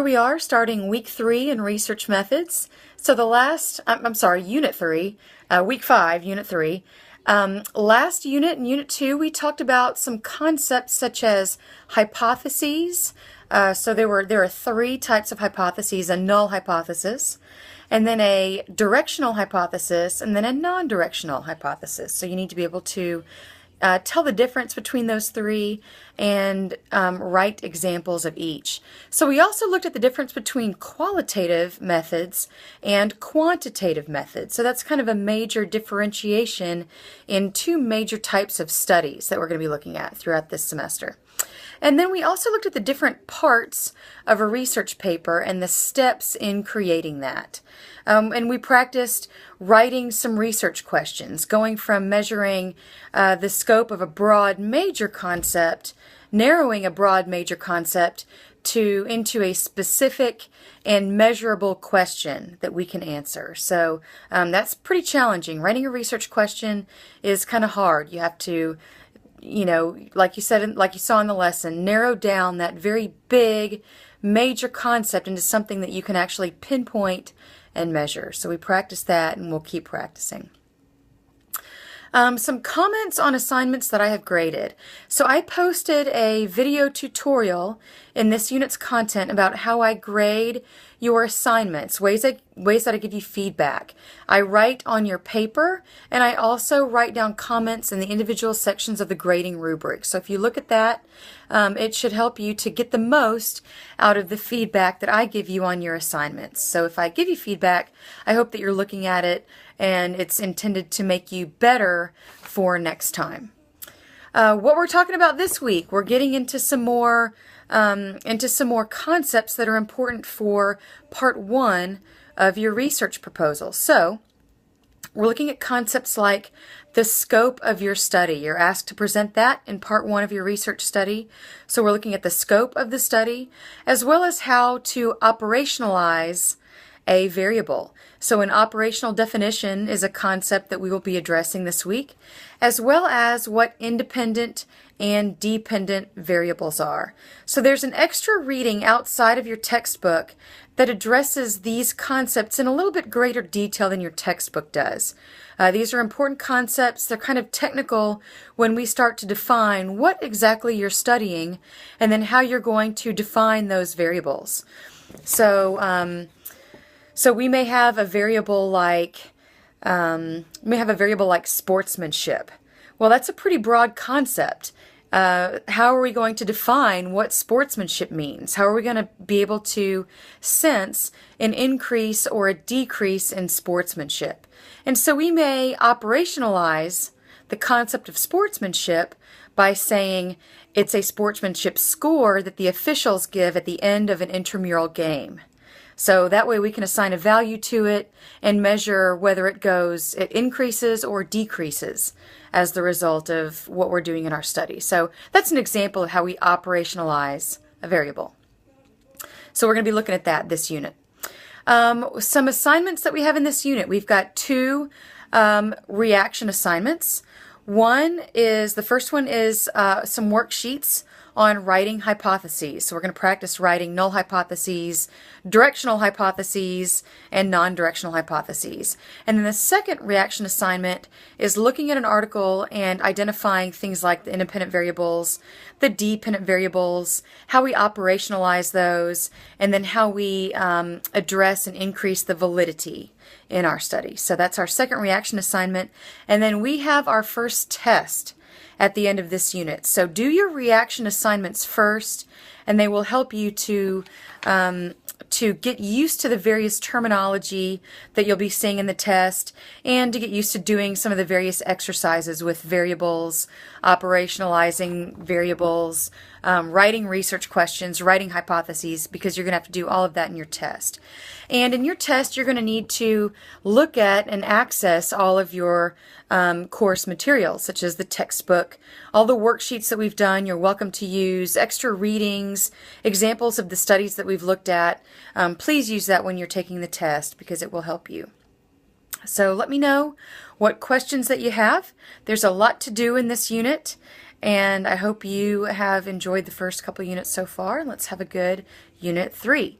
Here we are starting week 3 in research methods. So unit 3, week 5, unit 3. Last unit, in unit 2, we talked about some concepts such as hypotheses. So there are 3 types of hypotheses: a null hypothesis, and then a directional hypothesis, and then a non-directional hypothesis. So you need to be able to tell the difference between those 3 and write examples of each. So we also looked at the difference between qualitative methods and quantitative methods. So that's kind of a major differentiation in 2 major types of studies that we're going to be looking at throughout this semester. And then we also looked at the different parts of a research paper and the steps in creating that. And we practiced writing some research questions, going from measuring the scope of a broad major concept, narrowing a broad major concept, into a specific and measurable question that we can answer. So that's pretty challenging. Writing a research question is kind of hard. You have to, like you said, like you saw in the lesson, narrow down that very big major concept into something that you can actually pinpoint and measure. So we practice that, and we'll keep practicing. Some comments on assignments that I have graded. So I posted a video tutorial in this unit's content about how I grade your assignments, ways that I give you feedback. I write on your paper, and I also write down comments in the individual sections of the grading rubric. So if you look at that, it should help you to get the most out of the feedback that I give you on your assignments. So if I give you feedback, I hope that you're looking at it and it's intended to make you better for next time. What we're talking about this week, we're getting into some more concepts that are important for part 1 of your research proposal. So we're looking at concepts like the scope of your study. You're asked to present that in part 1 of your research study. So we're looking at the scope of the study, as well as how to operationalize a variable. So an operational definition is a concept that we will be addressing this week, as well as what independent and dependent variables are. So there's an extra reading outside of your textbook that addresses these concepts in a little bit greater detail than your textbook does. These are important concepts. They're kind of technical when we start to define what exactly you're studying and then how you're going to define those variables. So we may have a variable like sportsmanship. Well, that's a pretty broad concept. How are we going to define what sportsmanship means? How are we going to be able to sense an increase or a decrease in sportsmanship? And so we may operationalize the concept of sportsmanship by saying it's a sportsmanship score that the officials give at the end of an intramural game. So that way we can assign a value to it and measure whether it increases or decreases as the result of what we're doing in our study. So that's an example of how we operationalize a variable. So we're going to be looking at that this unit. Some assignments that we have in this unit. We've got 2 reaction assignments. The first one is some worksheets on writing hypotheses. So we're going to practice writing null hypotheses, directional hypotheses, and non-directional hypotheses. And then the second reaction assignment is looking at an article and identifying things like the independent variables, the dependent variables, how we operationalize those, and then how we address and increase the validity in our study. So that's our second reaction assignment. And then we have our first test at the end of this unit. So do your reaction assignments first, and they will help you to get used to the various terminology that you'll be seeing in the test, and to get used to doing some of the various exercises with variables, operationalizing variables, writing research questions, writing hypotheses, because you're going to have to do all of that in your test. And in your test, you're going to need to look at and access all of your course materials, such as the textbook, all the worksheets that we've done. You're welcome to use extra readings, examples of the studies that we've looked at. Please use that when you're taking the test because it will help you. So let me know what questions that you have. There's a lot to do in this unit, and I hope you have enjoyed the first couple units so far. Let's have a good Unit 3.